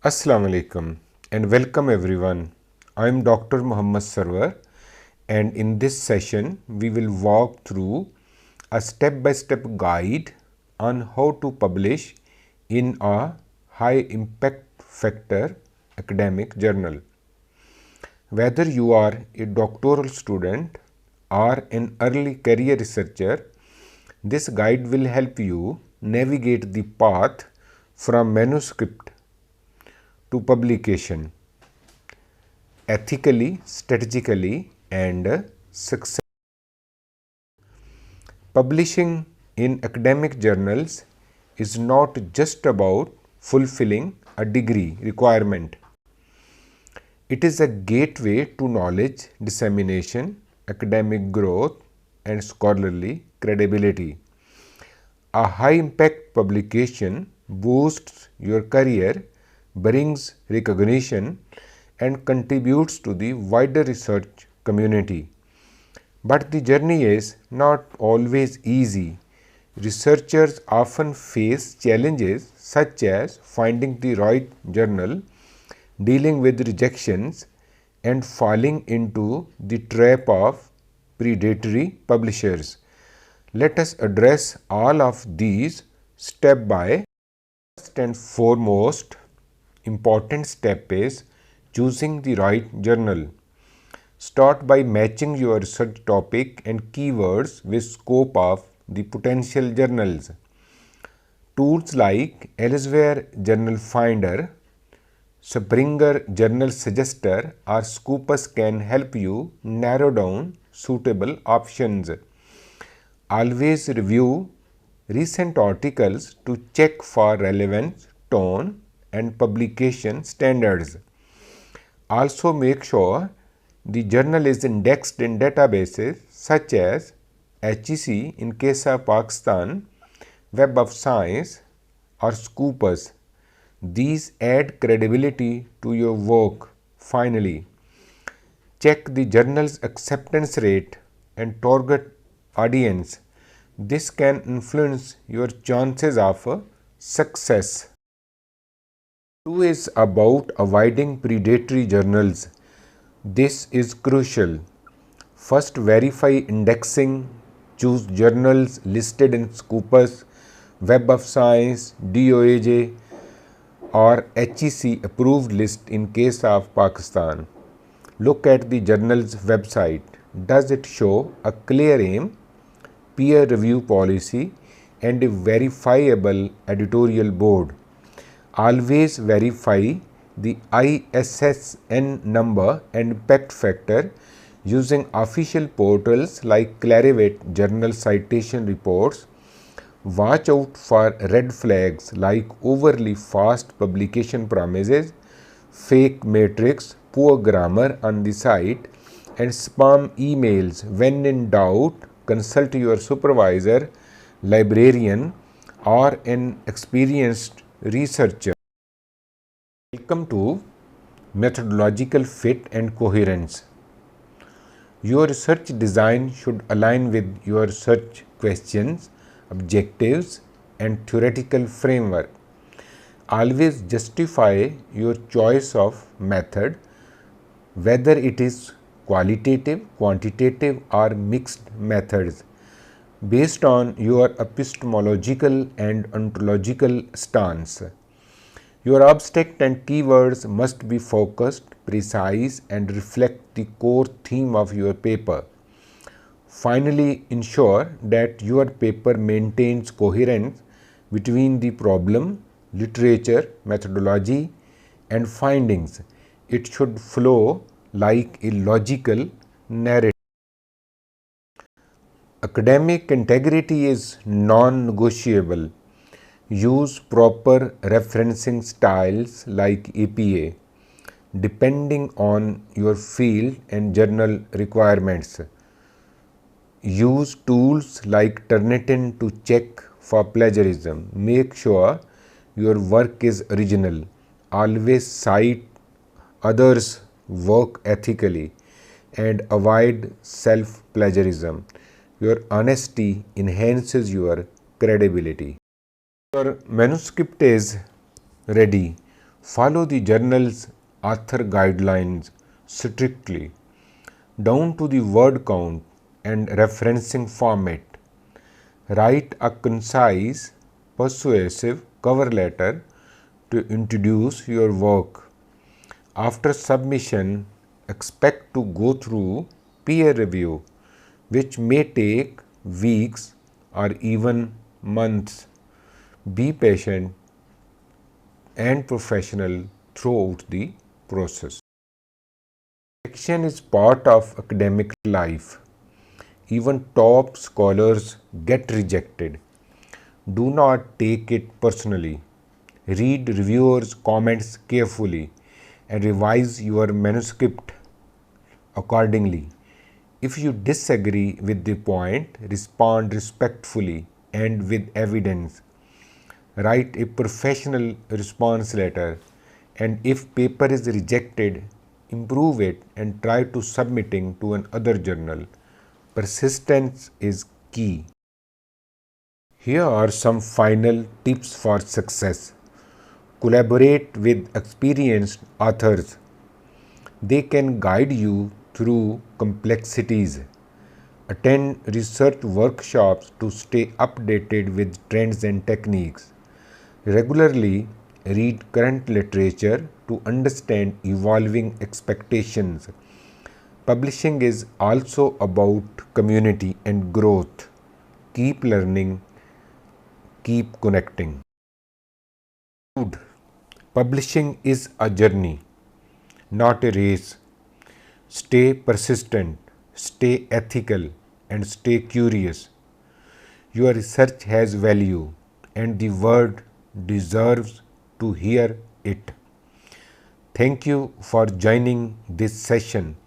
Assalamu alaikum and welcome everyone. I am Dr. Muhammad Sarwar, and in this session we will walk through a step-by-step guide on how to publish in a high impact factor academic journal. Whether you are a doctoral student or an early career researcher, this guide will help you navigate the path from manuscript to publication ethically, strategically, and successfully. Publishing in academic journals is not just about fulfilling a degree requirement. It is a gateway to knowledge dissemination, academic growth, and scholarly credibility. A high impact publication boosts your career, brings recognition, and contributes to the wider research community. But the journey is not always easy. Researchers often face challenges such as finding the right journal, dealing with rejections, and falling into the trap of predatory publishers. Let us address all of these step by step. First and foremost important step is choosing the right journal. Start by matching your research topic and keywords with scope of the potential journals. Tools like Elsewhere Journal Finder, Springer Journal Suggester, or Scopus can help you narrow down suitable options. Always review recent articles to check for relevance, tone, and publication standards. Also make sure the journal is indexed in databases such as HEC in case of Pakistan, Web of Science, or Scopus. These add credibility to your work. Finally, check the journal's acceptance rate and target audience. This can influence your chances of success. 2 is about avoiding predatory journals. This is crucial. First, verify indexing. Choose journals listed in Scopus, Web of Science, DOAJ, or HEC approved list in case of Pakistan. Look at the journal's website. Does it show a clear aim, peer review policy, and a verifiable editorial board? Always verify the ISSN number and impact factor using official portals like Clarivate Journal Citation Reports. Watch out for red flags like overly fast publication promises, fake metrics, poor grammar on the site, and spam emails. When in doubt, consult your supervisor, librarian, or an experienced researcher. Welcome to methodological fit and coherence. Your research design should align with your research questions, objectives, and theoretical framework. Always justify your choice of method, whether it is qualitative, quantitative, or mixed methods, based on your epistemological and ontological stance. Your abstract and keywords must be focused, precise, and reflect the core theme of your paper. Finally, ensure that your paper maintains coherence between the problem, literature, methodology, and findings. It should flow like a logical narrative. Academic integrity is non-negotiable. Use proper referencing styles like APA, depending on your field and journal requirements. Use tools like Turnitin to check for plagiarism. Make sure your work is original. Always cite others' work ethically and avoid self-plagiarism. Your honesty enhances your credibility. Your manuscript is ready. Follow the journal's author guidelines strictly, down to the word count and referencing format. Write a concise, persuasive cover letter to introduce your work. After submission, expect to go through peer review, which may take weeks or even months. Be patient and professional throughout the process. Rejection is part of academic life. Even top scholars get rejected. Do not take it personally. Read reviewers' comments carefully and revise your manuscript accordingly. If you disagree with the point, respond respectfully and with evidence. Write a professional response letter, and if paper is rejected, improve it and try to submitting to another journal. Persistence is key. Here are some final tips for success. Collaborate with experienced authors. They can guide you through complexities. Attend research workshops to stay updated with trends and techniques. Regularly read current literature to understand evolving expectations. Publishing is also about community and growth. Keep learning, keep connecting. Publishing is a journey, not a race. Stay persistent, stay ethical, and stay curious. Your research has value, and the world deserves to hear it. Thank you for joining this session.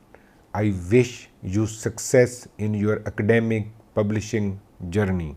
I wish you success in your academic publishing journey.